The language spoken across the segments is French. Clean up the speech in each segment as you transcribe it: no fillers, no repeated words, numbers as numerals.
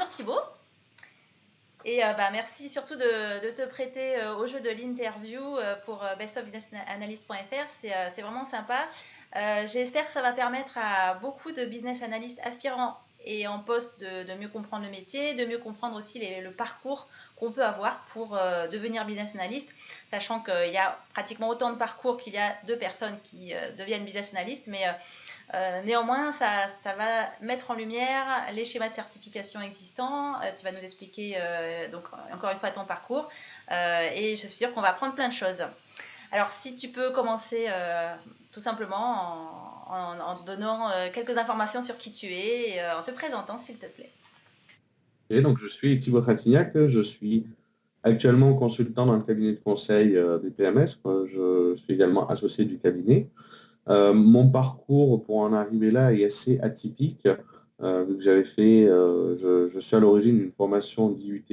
bonjour Thibaut. Et merci surtout de te prêter au jeu de l'interview pour bestofbusinessanalyst.fr. C'est vraiment sympa. J'espère que ça va permettre à beaucoup de business analystes aspirants et en poste de mieux comprendre le métier, de mieux comprendre aussi le parcours qu'on peut avoir pour devenir business analyst, sachant qu'il y a pratiquement autant de parcours qu'il y a de personnes qui deviennent business analyst, mais néanmoins, ça va mettre en lumière les schémas de certification existants. Tu vas nous expliquer donc encore une fois ton parcours et je suis sûre qu'on va apprendre plein de choses. Alors, si tu peux commencer tout simplement en donnant quelques informations sur qui tu es et en te présentant, s'il te plaît. Et donc, je suis Thibaut Trintignac, je suis actuellement consultant dans le cabinet de conseil BPMS. Je suis également associé du cabinet. Mon parcours pour en arriver là est assez atypique, vu que je suis à l'origine d'une formation d'IUT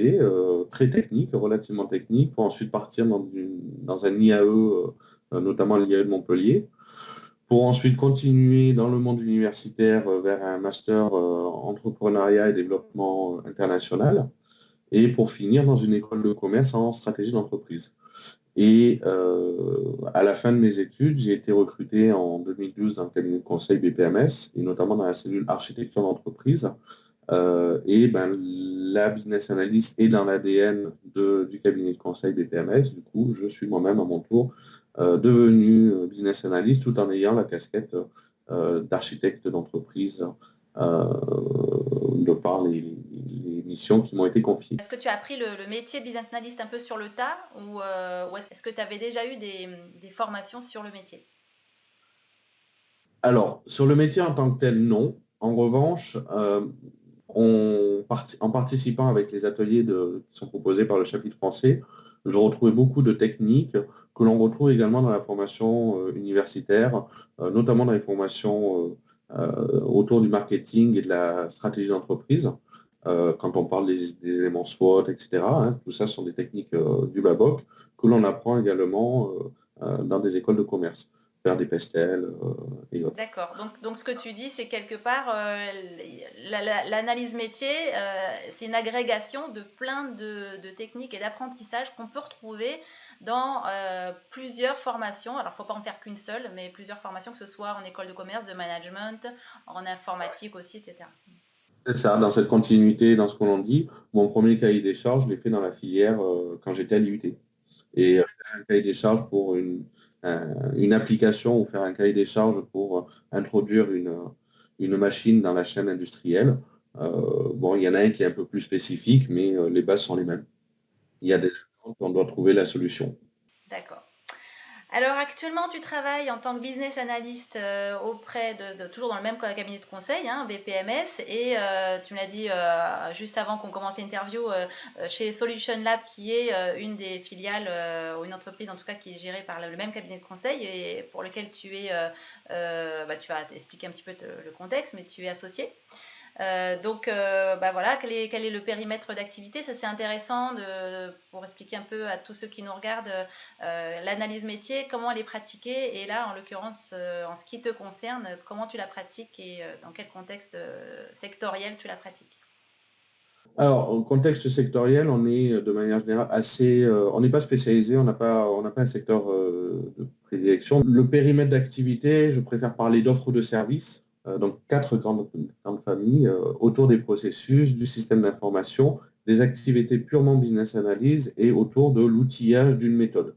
très technique, relativement technique, pour ensuite partir dans un IAE, notamment l'IAE de Montpellier, pour ensuite continuer dans le monde universitaire vers un master entrepreneuriat et développement international, et pour finir dans une école de commerce en stratégie d'entreprise. Et à la fin de mes études, j'ai été recruté en 2012 dans le cabinet de conseil BPMS, et notamment dans la cellule architecture d'entreprise. La business analyst est dans l'ADN du cabinet de conseil BPMS. Du coup, je suis moi-même à mon tour devenu business analyst tout en ayant la casquette d'architecte d'entreprise de par les missions qui m'ont été confiées. Est-ce que tu as appris le métier de business analyst un peu sur le tas ou est-ce que tu avais déjà eu des formations sur le métier? Alors, sur le métier en tant que tel, non. En revanche, en participant avec les ateliers qui sont proposés par le chapitre français, je retrouvais beaucoup de techniques que l'on retrouve également dans la formation universitaire, notamment dans les formations autour du marketing et de la stratégie d'entreprise. Quand on parle des éléments SWOT, etc., hein, tout ça sont des techniques du BABOK que l'on apprend également dans des écoles de commerce, faire des pastels et autres. D'accord. Donc, ce que tu dis, c'est quelque part l'analyse métier, c'est une agrégation de plein de techniques et d'apprentissages qu'on peut retrouver dans plusieurs formations. Alors, il ne faut pas en faire qu'une seule, mais plusieurs formations, que ce soit en école de commerce, de management, en informatique aussi, etc. C'est ça, dans cette continuité, dans ce qu'on en dit, mon premier cahier des charges, je l'ai fait dans la filière quand j'étais à l'IUT. Et faire un cahier des charges pour une application ou faire un cahier des charges pour introduire une machine dans la chaîne industrielle. Bon, il y en a un qui est un peu plus spécifique, mais les bases sont les mêmes. Il y a des exemples, on doit trouver la solution. D'accord. Alors actuellement, tu travailles en tant que business analyst auprès toujours dans le même cabinet de conseil, hein, BPMS, et tu me l'as dit juste avant qu'on commence l'interview, chez Solution Lab, qui est une des filiales, ou une entreprise en tout cas qui est gérée par le même cabinet de conseil et pour lequel tu es, tu vas t'expliquer un petit peu le contexte, mais tu es associé. Voilà, quel est le périmètre d'activité? Ça, c'est intéressant pour expliquer un peu à tous ceux qui nous regardent l'analyse métier, comment elle est pratiquée, et là, en l'occurrence, en ce qui te concerne, comment tu la pratiques et dans quel contexte sectoriel tu la pratiques. Alors, au contexte sectoriel, on est de manière générale on n'est pas spécialisé, on n'a pas un secteur de prédilection. Le périmètre d'activité, je préfère parler d'offres de services, donc quatre grandes familles autour des processus, du système d'information, des activités purement business analyse et autour de l'outillage d'une méthode.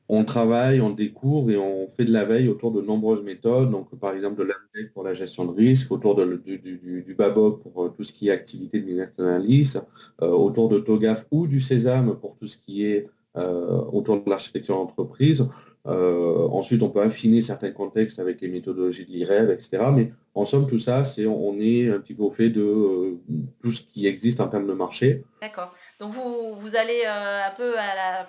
On travaille, on découvre et on fait de la veille autour de nombreuses méthodes. Donc, par exemple, de l'AMDEC pour la gestion de risque, autour du BABOK pour tout ce qui est activité de business analysis, autour de TOGAF ou du Sésame pour tout ce qui est autour de l'architecture d'entreprise. Ensuite, on peut affiner certains contextes avec les méthodologies de l'IREV, etc. Mais en somme, tout ça, on est un petit peu au fait de tout ce qui existe en termes de marché. D'accord. Donc vous allez un peu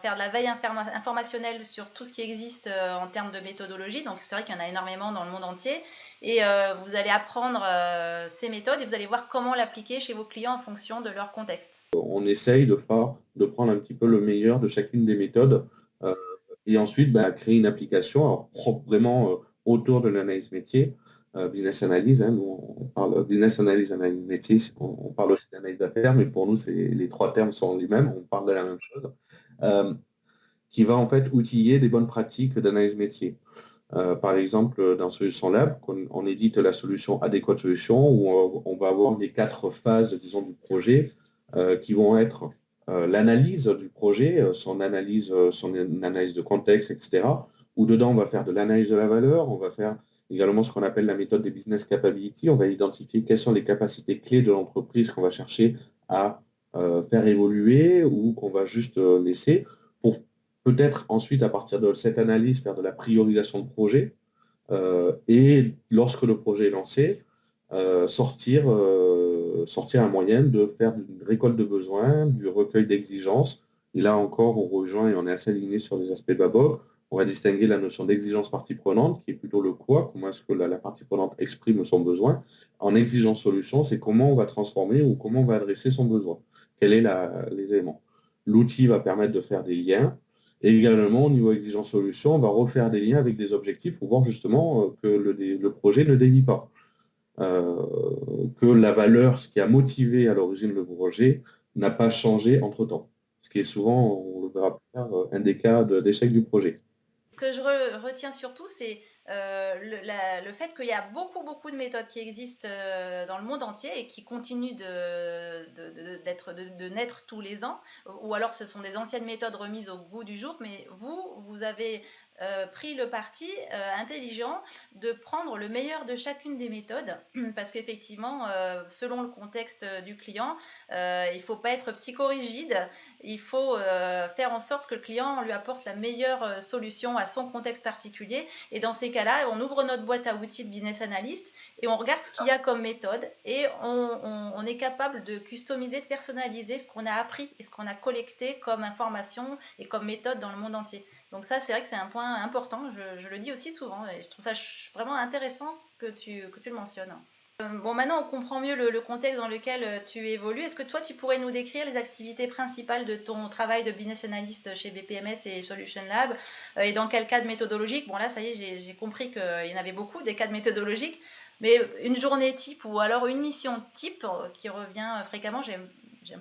faire de la veille informationnelle sur tout ce qui existe en termes de méthodologie. Donc c'est vrai qu'il y en a énormément dans le monde entier. Et vous allez apprendre ces méthodes et vous allez voir comment l'appliquer chez vos clients en fonction de leur contexte. On essaye de prendre un petit peu le meilleur de chacune des méthodes et ensuite créer une application alors, vraiment autour de l'analyse métier business analyse. Hein, nous, on parle business analyse, analyse métier, on parle aussi d'analyse d'affaires, mais pour nous, les trois termes sont les mêmes, on parle de la même chose, qui va en fait outiller des bonnes pratiques d'analyse métier. Par exemple, dans Solution Lab, on édite la solution adéquate solution, où on va avoir les 4 phases, disons, du projet, qui vont être l'analyse du projet, son analyse de contexte, etc. Où dedans, on va faire de l'analyse de la valeur, on va faire également ce qu'on appelle la méthode des business capability, on va identifier quelles sont les capacités clés de l'entreprise qu'on va chercher à faire évoluer ou qu'on va juste laisser pour peut-être ensuite, à partir de cette analyse, faire de la priorisation de projet et lorsque le projet est lancé, sortir un moyen de faire une récolte de besoins, du recueil d'exigences. Et là encore, on rejoint et on est assez aligné sur les aspects BABOK. On va distinguer la notion d'exigence partie prenante, qui est plutôt le quoi, comment est-ce que la partie prenante exprime son besoin. En exigence solution, c'est comment on va transformer ou comment on va adresser son besoin. Quels sont les éléments. L'outil va permettre de faire des liens. Et également, au niveau exigence solution, on va refaire des liens avec des objectifs pour voir justement que le projet ne dévie pas. Que la valeur, ce qui a motivé à l'origine le projet, n'a pas changé entre-temps. Ce qui est souvent, on le verra plus tard, un des cas d'échec du projet. Ce que je retiens surtout, c'est le fait qu'il y a beaucoup, beaucoup de méthodes qui existent dans le monde entier et qui continuent de naître tous les ans. Ou alors ce sont des anciennes méthodes remises au goût du jour, mais vous avez pris le parti intelligent de prendre le meilleur de chacune des méthodes, parce qu'effectivement, selon le contexte du client, il ne faut pas être psychorigide, il faut faire en sorte que le client lui apporte la meilleure solution à son contexte particulier. Et dans ces cas-là, on ouvre notre boîte à outils de business analyst et on regarde ce qu'il y a comme méthode et on est capable de customiser, de personnaliser ce qu'on a appris et ce qu'on a collecté comme information et comme méthode dans le monde entier. Donc ça, c'est vrai que c'est un point important, je le dis aussi souvent et je trouve ça vraiment intéressant que tu le mentionnes. Bon, maintenant on comprend mieux le contexte dans lequel tu évolues. Est-ce que toi tu pourrais nous décrire les activités principales de ton travail de business analyst chez BPMS et Solution Lab et dans quel cadre méthodologique? Bon là ça y est, j'ai compris qu'il y en avait beaucoup, des cadres méthodologiques, mais une journée type ou alors une mission type qui revient fréquemment, j'aime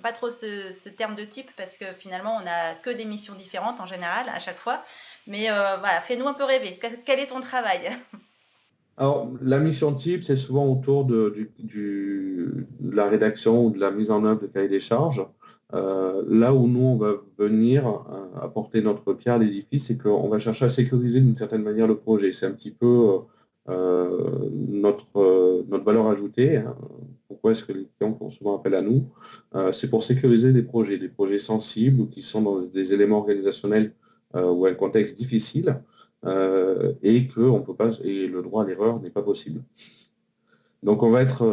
pas trop ce terme de type parce que finalement on n'a que des missions différentes en général à chaque fois. Mais voilà, fais-nous un peu rêver. Quel est ton travail? Alors, la mission type, c'est souvent autour de la rédaction ou de la mise en œuvre de cahier des charges. Là où nous, on va venir apporter notre pierre à l'édifice, c'est qu'on va chercher à sécuriser d'une certaine manière le projet. C'est un petit peu notre valeur ajoutée, hein. Pourquoi est-ce que les clients font souvent appel à nous? C'est pour sécuriser des projets sensibles ou qui sont dans des éléments organisationnels ou un contexte difficile et que on peut pas, et le droit à l'erreur n'est pas possible. Donc on va être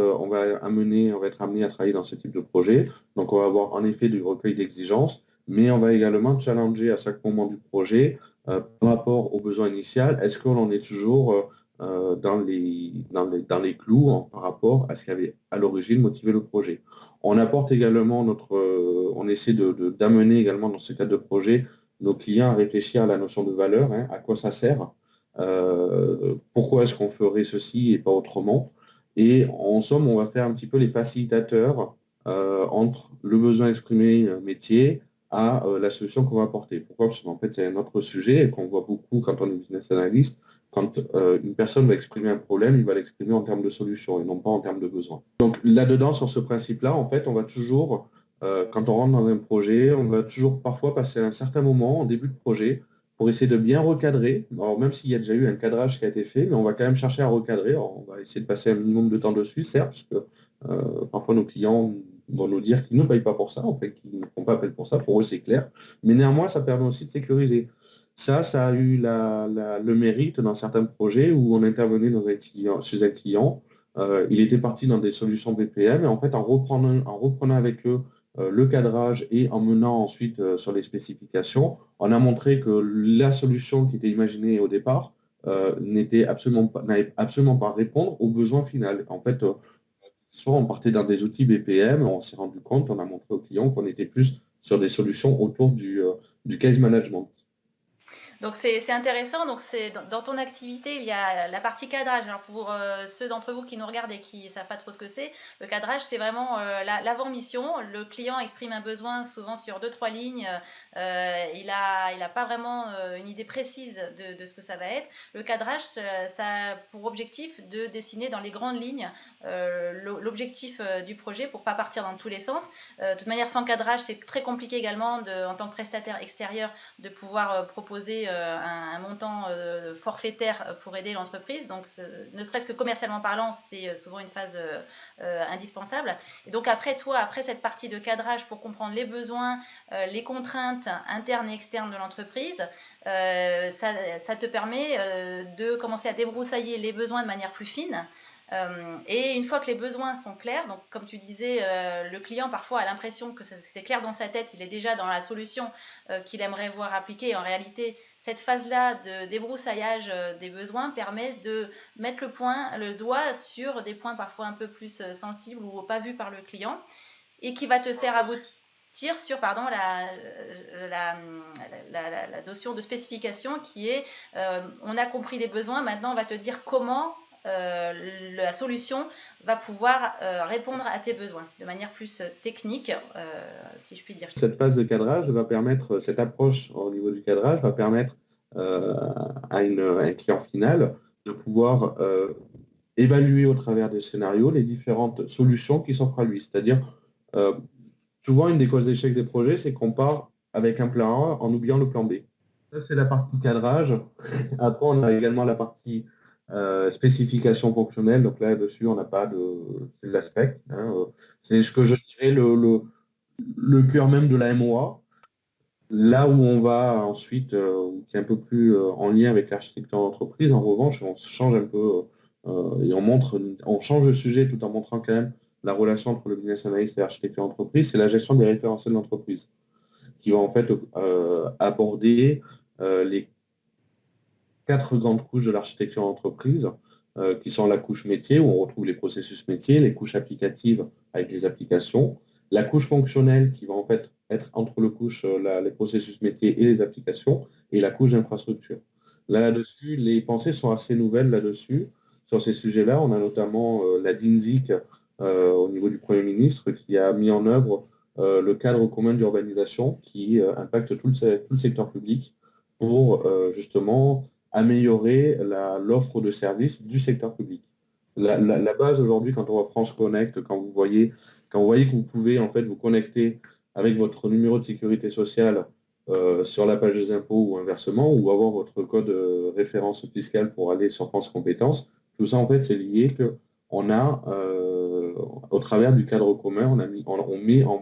amené à travailler dans ce type de projet. Donc on va avoir en effet du recueil d'exigences, mais on va également challenger à chaque moment du projet par rapport aux besoins initial. Est-ce qu'on en est toujours dans les clous par rapport à ce qui avait à l'origine motivé le projet? On apporte également on essaie d'amener également dans ce cadre de projet nos clients à réfléchir à la notion de valeur, hein, à quoi ça sert, pourquoi est-ce qu'on ferait ceci et pas autrement. Et en somme, on va faire un petit peu les facilitateurs entre le besoin exprimé métier à la solution qu'on va apporter. Pourquoi? Parce qu'en fait, c'est un autre sujet et qu'on voit beaucoup quand on est business analyst. Quand une personne va exprimer un problème, il va l'exprimer en termes de solution et non pas en termes de besoin. Donc là-dedans, sur ce principe-là, en fait, on va toujours, quand on rentre dans un projet, on va toujours parfois passer un certain moment en début de projet pour essayer de bien recadrer. Alors, même s'il y a déjà eu un cadrage qui a été fait, mais on va quand même chercher à recadrer. Alors, on va essayer de passer un minimum de temps dessus, certes, parce que parfois nos clients vont nous dire qu'ils ne payent pas pour ça, en fait, qu'ils ne font pas appel pour ça. Pour eux, c'est clair. Mais néanmoins, ça permet aussi de sécuriser. Ça a eu le mérite dans certains projets où on intervenait chez un client. Il était parti dans des solutions BPM et en fait, en reprenant avec eux le cadrage et en menant ensuite sur les spécifications, on a montré que la solution qui était imaginée au départ n'avait absolument pas à répondre aux besoins final. En fait, soit on partait dans des outils BPM, on s'est rendu compte, on a montré aux clients qu'on était plus sur des solutions autour du case management. Donc c'est intéressant. Donc dans ton activité, il y a la partie cadrage. Alors pour ceux d'entre vous qui nous regardent et qui ne savent pas trop ce que c'est, le cadrage, c'est vraiment l'avant-mission. Le client exprime un besoin souvent sur 2-3 lignes. Il a pas vraiment une idée précise de ce que ça va être. Le cadrage, ça a pour objectif de dessiner dans les grandes lignes l'objectif du projet pour ne pas partir dans tous les sens. De toute manière, sans cadrage, c'est très compliqué également en tant que prestataire extérieur de pouvoir proposer un montant forfaitaire pour aider l'entreprise. Donc, ne serait-ce que commercialement parlant, c'est souvent une phase indispensable. Et donc, après cette partie de cadrage pour comprendre les besoins, les contraintes internes et externes de l'entreprise, ça te permet de commencer à débroussailler les besoins de manière plus fine. Et une fois que les besoins sont clairs, donc comme tu disais, le client parfois a l'impression que c'est clair dans sa tête, il est déjà dans la solution qu'il aimerait voir appliquée. En réalité, cette phase-là de débroussaillage des besoins permet de mettre le doigt sur des points parfois un peu plus sensibles ou pas vus par le client et qui va te faire aboutir sur la notion de spécification qui est on a compris les besoins, maintenant on va te dire comment la solution va pouvoir répondre à tes besoins de manière plus technique, si je puis dire. Cette phase de cadrage va permettre, cette approche au niveau du cadrage va permettre à un client final de pouvoir évaluer au travers des scénarios les différentes solutions qui s'offrent à lui. C'est-à-dire, souvent, une des causes d'échec des projets, c'est qu'on part avec un plan A en oubliant le plan B. Ça, c'est la partie cadrage. Après, on a également la partie spécification fonctionnelle. Donc là-dessus, on n'a pas c'est de l'aspect. Hein. C'est ce que je dirais le cœur même de la MOA. Là où on va ensuite, qui est un peu plus en lien avec l'architecture d'entreprise, en revanche, on change un peu et on change de sujet tout en montrant quand même la relation entre le business analyst et l'architecture d'entreprise, c'est la gestion des référentiels d'entreprise, qui va en fait aborder les 4 grandes couches de l'architecture d'entreprise, qui sont la couche métier, où on retrouve les processus métiers, les couches applicatives avec les applications, la couche fonctionnelle, qui va en fait être entre les processus métiers et les applications, et la couche d'infrastructure. Là-dessus, les pensées sont assez nouvelles là-dessus. Sur ces sujets-là, on a notamment la DINSIC au niveau du Premier ministre qui a mis en œuvre le cadre commun d'urbanisation qui impacte tout le secteur public pour justement améliorer l'offre de services du secteur public. La base aujourd'hui, quand on voit France Connect, quand vous voyez que vous pouvez en fait vous connecter avec votre numéro de sécurité sociale sur la page des impôts ou inversement, ou avoir votre code référence fiscale pour aller sur France Compétences, tout ça en fait c'est lié que on a au travers du cadre commun,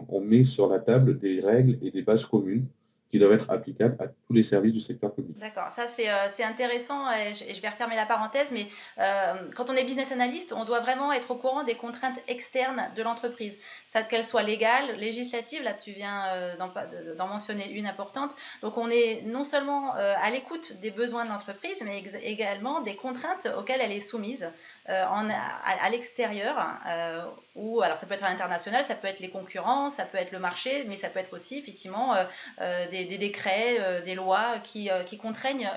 on met sur la table des règles et des bases communes qui doivent être applicables à tous les services du secteur public. D'accord, ça c'est intéressant et je vais refermer la parenthèse, mais quand on est business analyst, on doit vraiment être au courant des contraintes externes de l'entreprise, qu'elles soient légales, législatives, là tu viens d'en mentionner une importante, donc on est non seulement à l'écoute des besoins de l'entreprise, mais également des contraintes auxquelles elle est soumise à l'extérieur, ou alors ça peut être à l'international, ça peut être les concurrents, ça peut être le marché, mais ça peut être aussi effectivement des décrets, des lois qui contraignent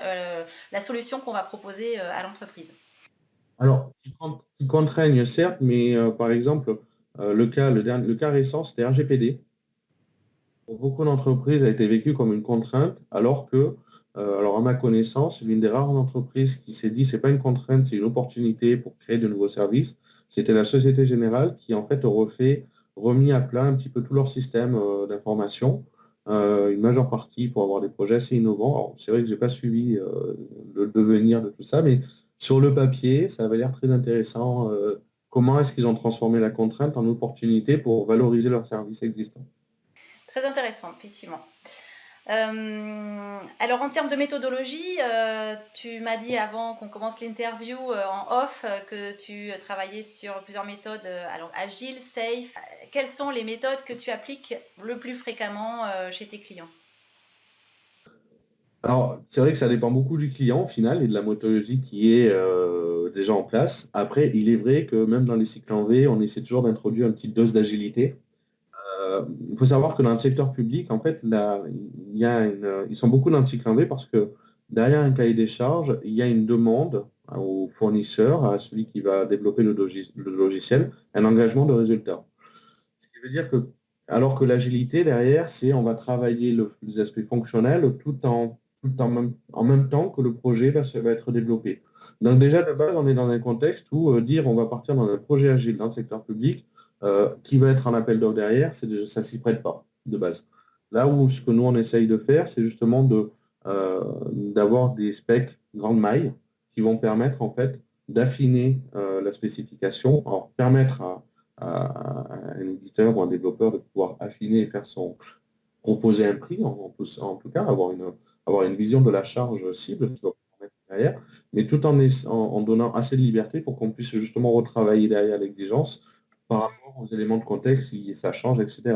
la solution qu'on va proposer à l'entreprise. Alors, qui contraignent certes, mais par exemple, le cas récent, c'était RGPD. Pour beaucoup d'entreprises, a été vécu comme une contrainte, alors que, alors à ma connaissance, l'une des rares entreprises qui s'est dit c'est pas une contrainte, c'est une opportunité pour créer de nouveaux services, c'était la Société Générale qui en fait remis à plat un petit peu tout leur système d'information, une majeure partie pour avoir des projets assez innovants. Alors, c'est vrai que j'ai pas suivi le devenir de tout ça, mais sur le papier, ça avait l'air très intéressant. Comment est-ce qu'ils ont transformé la contrainte en opportunité pour valoriser leurs services existants? Très intéressant, effectivement. Alors en termes de méthodologie, tu m'as dit avant qu'on commence l'interview en off que tu travaillais sur plusieurs méthodes, alors agile, safe. Quelles sont les méthodes que tu appliques le plus fréquemment chez tes clients? Alors, c'est vrai que ça dépend beaucoup du client au final et de la méthodologie qui est déjà en place. Après, il est vrai que même dans les cycles en V, on essaie toujours d'introduire une petite dose d'agilité. Il faut savoir que dans le secteur public, en fait, ils sont beaucoup dans le cycle en V parce que Derrière un cahier des charges, il y a une demande au fournisseur, à celui qui va développer le logiciel, un engagement de résultat. Ce qui veut dire que, alors que l'agilité, derrière, c'est on va travailler les aspects fonctionnels en même temps que le projet va être développé. Donc déjà, de base, on est dans un contexte où dire on va partir dans un projet agile dans le secteur public, qui va être en appel d'offres derrière, ça ne s'y prête pas, de base. Là où ce que nous, on essaye de faire, c'est justement d'avoir des specs grande maille qui vont permettre, en fait, d'affiner la spécification, alors permettre à un éditeur ou un développeur de pouvoir affiner et proposer un prix, en tout cas, avoir une vision de la charge cible qu'il va mettre derrière, mais tout en donnant assez de liberté pour qu'on puisse justement retravailler derrière l'exigence par rapport aux éléments de contexte, si ça change, etc.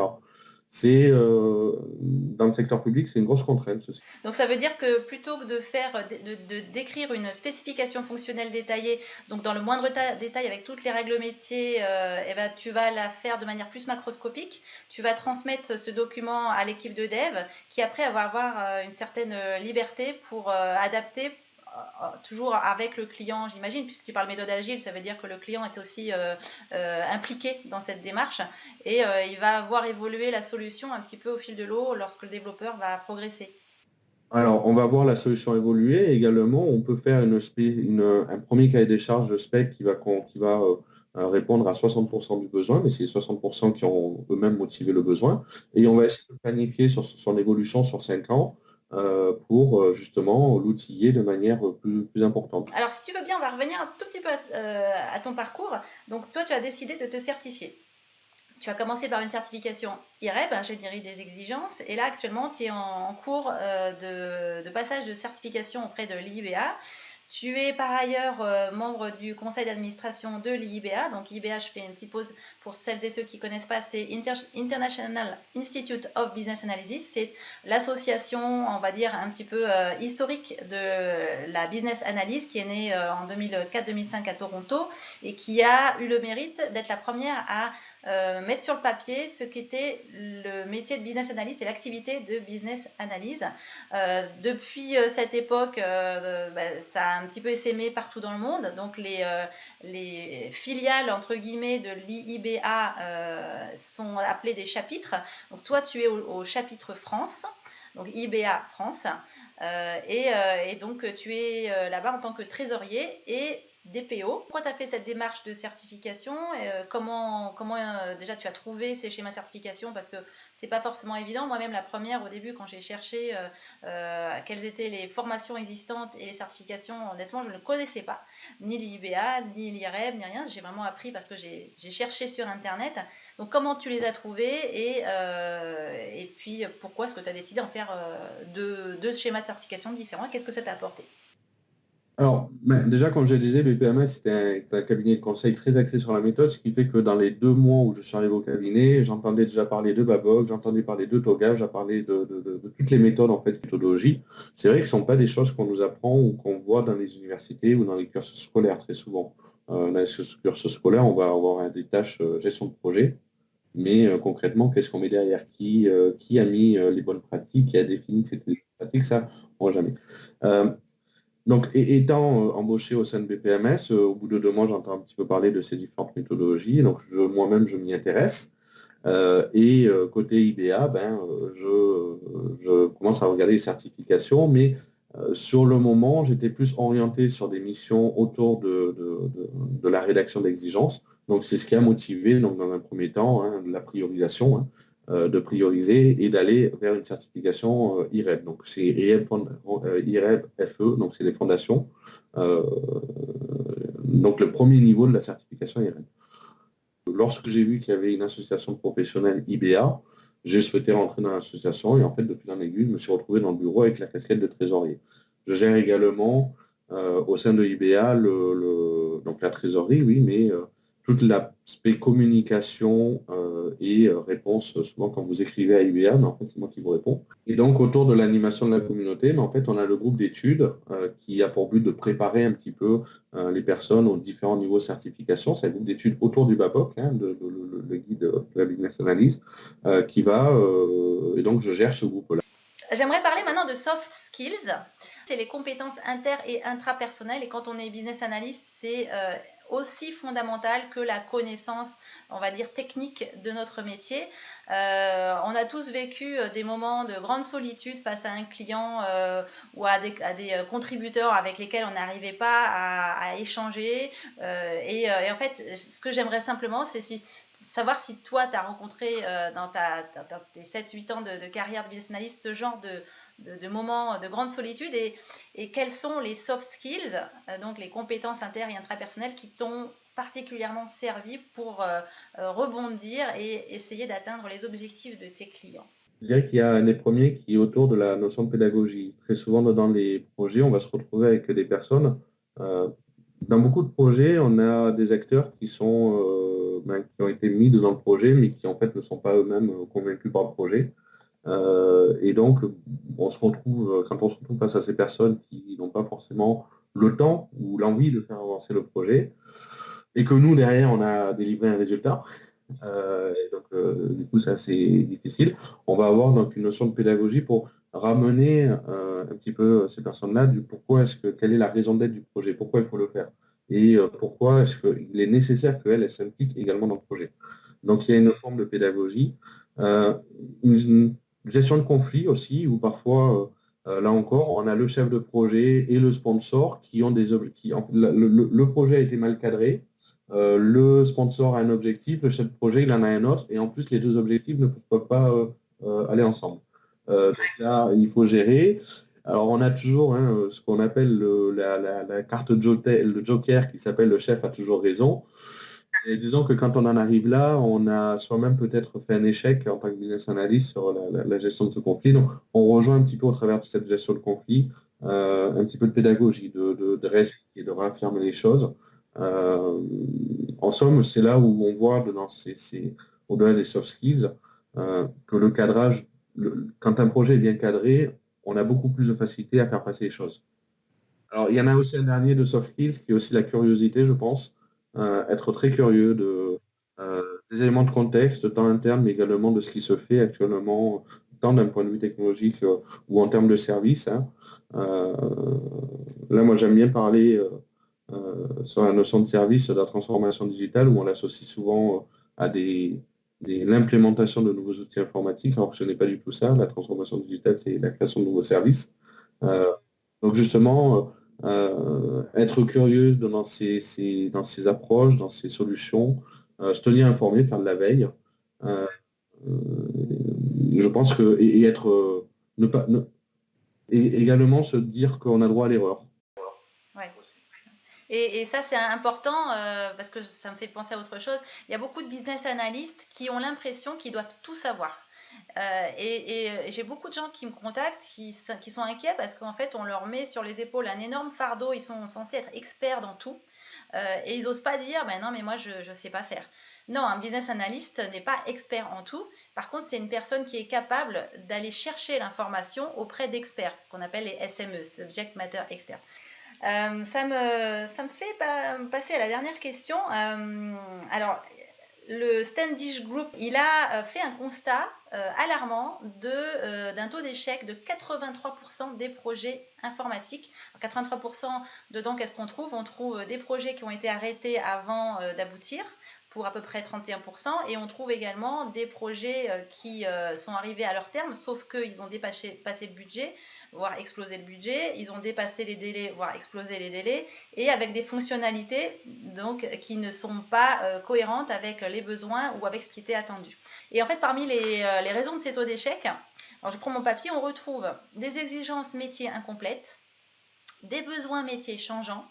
Dans le secteur public, c'est une grosse contrainte, ceci. Donc ça veut dire que plutôt que de d'écrire une spécification fonctionnelle détaillée, donc dans le moindre détail avec toutes les règles métiers, eh ben, tu vas la faire de manière plus macroscopique. Tu vas transmettre ce document à l'équipe de dev qui après va avoir une certaine liberté pour adapter toujours avec le client, j'imagine, puisque tu parles méthode agile, ça veut dire que le client est aussi impliqué dans cette démarche et il va voir évoluer la solution un petit peu au fil de l'eau lorsque le développeur va progresser. Alors, on va voir la solution évoluer. Également, on peut faire un premier cahier des charges de spec qui va répondre à 60% du besoin, mais c'est les 60% qui ont eux-mêmes motivé le besoin. Et on va essayer de planifier sur son évolution sur 5 ans pour justement l'outiller de manière plus importante. Alors, si tu veux bien, on va revenir un tout petit peu à ton parcours. Donc, toi, tu as décidé de te certifier. Tu as commencé par une certification IREB, ingénierie des exigences, et là actuellement tu es en cours de passage de certification auprès de l'IIBA. Tu es par ailleurs membre du conseil d'administration de l'IIBA. Donc l'IIBA, je fais une petite pause pour celles et ceux qui ne connaissent pas, c'est International Institute of Business Analysis. C'est l'association, on va dire, un petit peu historique de la business analyse qui est née en 2004-2005 à Toronto et qui a eu le mérite d'être la première à mettre sur le papier ce qu'était le métier de business analyst et l'activité de business analyse. Depuis cette époque, ça a un petit peu essaimé partout dans le monde. Donc les filiales entre guillemets de l'IIBA sont appelées des chapitres. Donc toi, tu es au chapitre France. Donc IBA France, et donc tu es là-bas en tant que trésorier et DPO. Pourquoi tu as fait cette démarche de certification? Comment déjà tu as trouvé ces schémas de certification? Parce que c'est pas forcément évident. Moi-même, la première, au début, quand j'ai cherché quelles étaient les formations existantes et les certifications, honnêtement, je ne connaissais pas. Ni l'IBA, ni l'IREB, ni rien. J'ai vraiment appris parce que j'ai cherché sur Internet. Donc, comment tu les as trouvés et puis pourquoi est-ce que tu as décidé d'en faire deux schémas de certification différents? Qu'est-ce que ça t'a apporté? Alors, déjà, comme je le disais, BPMS, c'était un cabinet de conseil très axé sur la méthode, ce qui fait que dans les 2 mois où je suis arrivé au cabinet, j'entendais déjà parler de Babok, j'entendais parler de TOGAF, j'ai parlé de toutes les méthodes, en fait, méthodologie. C'est vrai que ce ne sont pas des choses qu'on nous apprend ou qu'on voit dans les universités ou dans les cursus scolaires très souvent. Dans les cursus scolaires, on va avoir des tâches gestion de projet, mais concrètement, qu'est-ce qu'on met derrière? Qui a mis les bonnes pratiques, qui a défini que c'était les bonnes pratiques, ça, on ne voit jamais. Donc, étant embauché au sein de BPMS, au bout de 2 mois, j'entends un petit peu parler de ces différentes méthodologies. Donc, moi-même, je m'y intéresse. Côté IBA, je commence à regarder les certifications, mais sur le moment, j'étais plus orienté sur des missions autour de la rédaction d'exigences. Donc, c'est ce qui a motivé, donc, dans un premier temps, la priorisation, de prioriser et d'aller vers une certification IREB. Donc, c'est IREB FE, donc c'est les fondations. Donc, le premier niveau de la certification IREB. Lorsque j'ai vu qu'il y avait une association professionnelle IBA, j'ai souhaité rentrer dans l'association et en fait, de fil en aiguille, je me suis retrouvé dans le bureau avec la casquette de trésorier. Je gère également au sein de IBA donc la trésorerie, oui, mais toute l'aspect communication et réponse, souvent quand vous écrivez à IBA, mais en fait, c'est moi qui vous réponds. Et donc, autour de l'animation de la communauté, mais en fait, on a le groupe d'études qui a pour but de préparer un petit peu les personnes aux différents niveaux de certification. C'est un groupe d'études autour du BAPOC, le guide de la business analyse, et donc je gère ce groupe-là. J'aimerais parler maintenant de soft skills. c'est les compétences inter et intrapersonnelles. Et quand on est business analyst, c'est aussi fondamental que la connaissance, on va dire, technique de notre métier. On a tous vécu des moments de grande solitude face à un client ou à des contributeurs avec lesquels on n'arrivait pas à échanger. Et en fait, ce que j'aimerais simplement, c'est savoir si toi, tu as rencontré dans tes 7-8 ans de carrière de business analyst ce genre de moments de grande solitude et quels sont les soft skills, donc les compétences inter et intrapersonnelles qui t'ont particulièrement servi pour rebondir et essayer d'atteindre les objectifs de tes clients. Je dirais qu'il y a un des premiers qui est autour de la notion de pédagogie. Très souvent dans les projets, on va se retrouver avec des personnes. Dans beaucoup de projets, on a des acteurs qui qui ont été mis dans le projet, mais qui en fait ne sont pas eux-mêmes convaincus par le projet. Et donc, quand on se retrouve face à ces personnes qui n'ont pas forcément le temps ou l'envie de faire avancer le projet, et que nous, derrière, on a délivré un résultat, et donc, du coup, c'est assez difficile. On va avoir donc une notion de pédagogie pour ramener un petit peu ces personnes-là du quelle est la raison d'être du projet, pourquoi il faut le faire, et pourquoi est-ce qu'il est nécessaire qu'elles s'impliquent également dans le projet. Donc, il y a une forme de pédagogie. Une gestion de conflit aussi, où parfois, là encore, on a le chef de projet et le sponsor qui ont des objectifs. Le projet a été mal cadré, le sponsor a un objectif, le chef de projet il en a un autre, et en plus les deux objectifs ne peuvent pas aller ensemble. Donc là, il faut gérer. Alors on a toujours ce qu'on appelle la carte joker, le joker qui s'appelle le chef a toujours raison. Et disons que quand on en arrive là, on a soi-même peut-être fait un échec en tant que business analyst sur la gestion de ce conflit. Donc on rejoint un petit peu au travers de cette gestion de conflit un petit peu de pédagogie, de réexpliquer, de réaffirmer les choses. Euh, En somme, c'est là où on voit au-delà des soft skills que le cadrage, quand un projet est bien cadré, on a beaucoup plus de facilité à faire passer les choses. Alors, il y en a aussi un dernier de soft skills qui est aussi la curiosité, je pense. Être très curieux des éléments de contexte, tant interne, mais également de ce qui se fait actuellement, tant d'un point de vue technologique ou en termes de service, hein. Euh, Là, moi, j'aime bien parler sur la notion de service de la transformation digitale, où on l'associe souvent à l'implémentation de nouveaux outils informatiques, alors que ce n'est pas du tout ça. La transformation digitale, c'est la création de nouveaux services. Euh, donc justement, être curieux dans ses approches, dans ses solutions, se tenir informé, faire de la veille. Euh, je pense que et être ne pas ne- et également se dire qu'on a droit à l'erreur. Ouais. Et ça, c'est important parce que ça me fait penser à autre chose. Il y a beaucoup de business analysts qui ont l'impression qu'ils doivent tout savoir. J'ai beaucoup de gens qui me contactent qui sont inquiets parce qu'en fait, on leur met sur les épaules un énorme fardeau. Ils sont censés être experts dans tout et ils n'osent pas dire ben non, mais moi, je ne sais pas faire. Non, un business analyst n'est pas expert en tout. Par contre, c'est une personne qui est capable d'aller chercher l'information auprès d'experts, qu'on appelle les SME, Subject Matter Experts. Ça me fait passer à la dernière question. Alors, le Standish Group, il a fait un constat alarmant d'un taux d'échec de 83% des projets informatiques. 83% dedans, qu'est-ce qu'on trouve? On trouve des projets qui ont été arrêtés avant d'aboutir pour à peu près 31%, et on trouve également des projets qui sont arrivés à leur terme, sauf qu'ils ont passé le budget, voire explosé le budget, ils ont dépassé les délais, voire explosé les délais, et avec des fonctionnalités donc, qui ne sont pas cohérentes avec les besoins ou avec ce qui était attendu. Et en fait, parmi les raisons de ces taux d'échec, alors je prends mon papier, on retrouve des exigences métiers incomplètes, des besoins métiers changeants,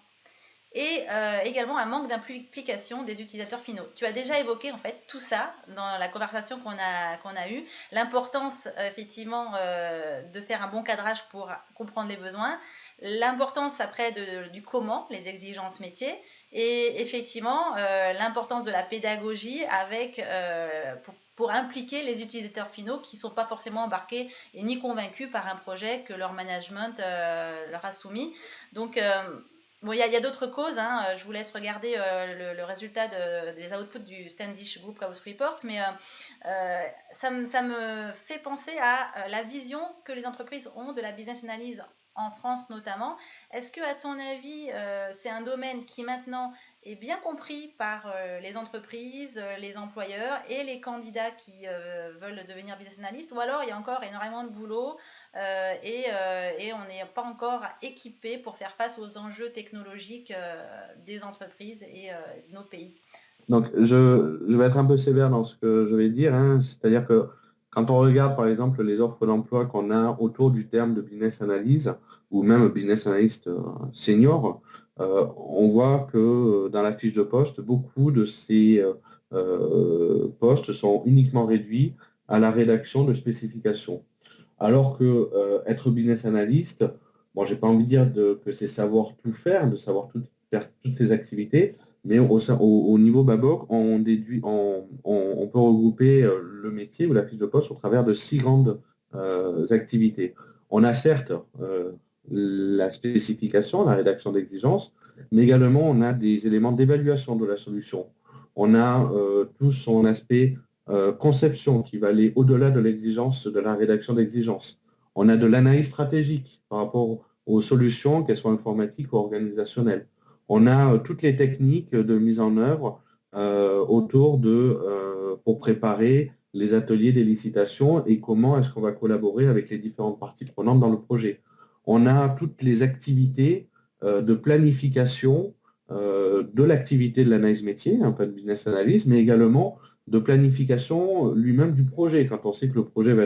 et également un manque d'implication des utilisateurs finaux. Tu as déjà évoqué en fait tout ça dans la conversation qu'on a eue, l'importance effectivement de faire un bon cadrage pour comprendre les besoins, l'importance après du comment, les exigences métiers, et effectivement l'importance de la pédagogie pour impliquer les utilisateurs finaux qui ne sont pas forcément embarqués et ni convaincus par un projet que leur management leur a soumis. Donc Bon, il y a d'autres causes, hein. Je vous laisse regarder le résultat des outputs du Standish Group Chaos Report, mais ça me fait penser à la vision que les entreprises ont de la business analyse en France notamment. Est-ce que, à ton avis, c'est un domaine qui maintenant est bien compris par les entreprises, les employeurs et les candidats qui veulent devenir business analyst, ou alors il y a encore énormément de boulot et on n'est pas encore équipé pour faire face aux enjeux technologiques des entreprises et de nos pays. Donc, je vais être un peu sévère dans ce que je vais dire, hein. C'est-à-dire que quand on regarde, par exemple, les offres d'emploi qu'on a autour du terme de business analyst ou même business analyst senior, on voit que dans la fiche de poste, beaucoup de ces postes sont uniquement réduits à la rédaction de spécifications. Alors que être business analyst, bon, j'ai pas envie de dire que c'est savoir tout faire, de savoir faire toutes ces activités, mais au niveau Babok, on peut regrouper le métier ou la fiche de poste au travers de 6 grandes activités. On a certes la spécification, la rédaction d'exigences, mais également on a des éléments d'évaluation de la solution. On a tout son aspect conception qui va aller au-delà de l'exigence de la rédaction d'exigences. On a de l'analyse stratégique par rapport aux solutions, qu'elles soient informatiques ou organisationnelles. On a toutes les techniques de mise en œuvre pour préparer les ateliers des licitations et comment est-ce qu'on va collaborer avec les différentes parties prenantes dans le projet. On a toutes les activités de planification de l'activité de l'analyse métier, un peu de business analyst, mais également de planification lui-même du projet, quand on sait que le projet va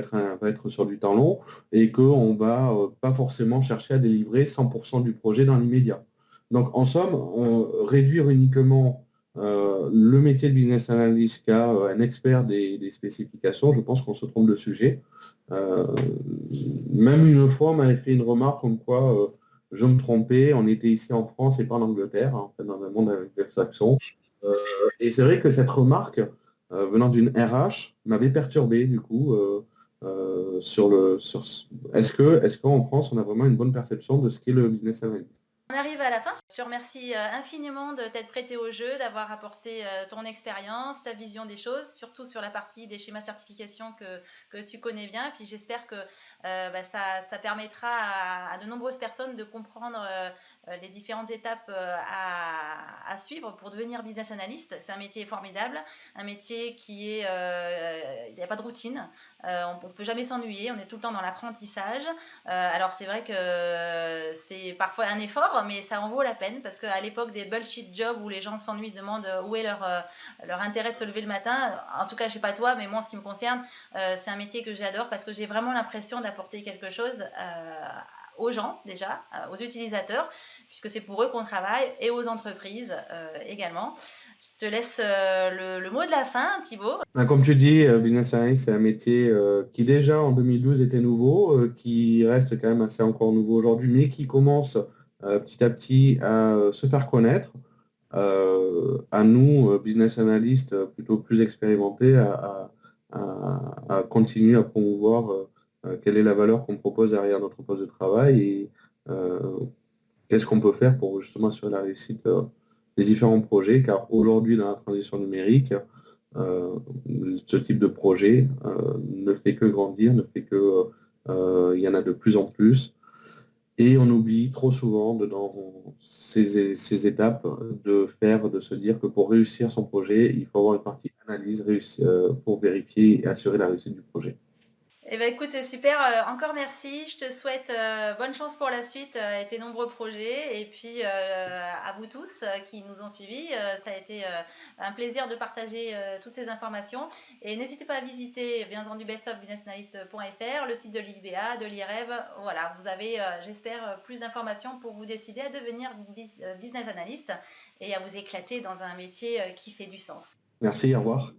être sur du temps long et qu'on ne va pas forcément chercher à délivrer 100% du projet dans l'immédiat. Donc, en somme, réduire uniquement le métier de business analyst qu'à un expert des spécifications, je pense qu'on se trompe de sujet. Même une fois, on m'avait fait une remarque comme quoi je me trompais, on était ici en France et pas en Angleterre, hein, en fait, dans un monde anglo-saxon. Et c'est vrai que cette remarque, venant d'une RH, m'avait perturbé du coup est-ce qu'en France on a vraiment une bonne perception de ce qu'est le business analyst? On arrive à la fin. Je te remercie infiniment de t'être prêté au jeu, d'avoir apporté ton expérience, ta vision des choses, surtout sur la partie des schémas certification que tu connais bien. Et puis j'espère que ça permettra à de nombreuses personnes de comprendre les différentes étapes à suivre pour devenir business analyst. C'est un métier formidable, un métier qui est, il n'y a pas de routine, on ne peut jamais s'ennuyer, on est tout le temps dans l'apprentissage. Alors c'est vrai que c'est parfois un effort, mais ça en vaut la peine parce qu'à l'époque des bullshit jobs où les gens s'ennuient, demandent où est leur intérêt de se lever le matin, en tout cas je sais pas toi, mais moi en ce qui me concerne, c'est un métier que j'adore parce que j'ai vraiment l'impression d'apporter quelque chose aux gens déjà, aux utilisateurs, puisque c'est pour eux qu'on travaille, et aux entreprises également. Je te laisse le mot de la fin, Thibaut. Ben, comme tu dis, business analyst, c'est un métier qui déjà en 2012 était nouveau, qui reste quand même assez encore nouveau aujourd'hui, mais qui commence petit à petit à se faire connaître. À nous, business analysts plutôt plus expérimentés, à continuer à promouvoir quelle est la valeur qu'on propose derrière notre poste de travail et euh, qu'est-ce qu'on peut faire pour justement assurer la réussite des différents projets, car aujourd'hui, dans la transition numérique, euh, ce type de projet ne fait que grandir, ne fait que il y en a de plus en plus. Et on oublie trop souvent dans ces étapes de se dire que pour réussir son projet, il faut avoir une partie analyse pour vérifier et assurer la réussite du projet. Eh ben écoute, c'est super. Encore merci. Je te souhaite bonne chance pour la suite et tes nombreux projets. Et puis à vous tous qui nous ont suivis, ça a été un plaisir de partager toutes ces informations. Et n'hésitez pas à visiter, bien entendu, bestofbusinessanalyst.fr, le site de l'IBA, de l'IREV. Voilà, vous avez, j'espère, plus d'informations pour vous décider à devenir business analyst et à vous éclater dans un métier qui fait du sens. Merci, au revoir.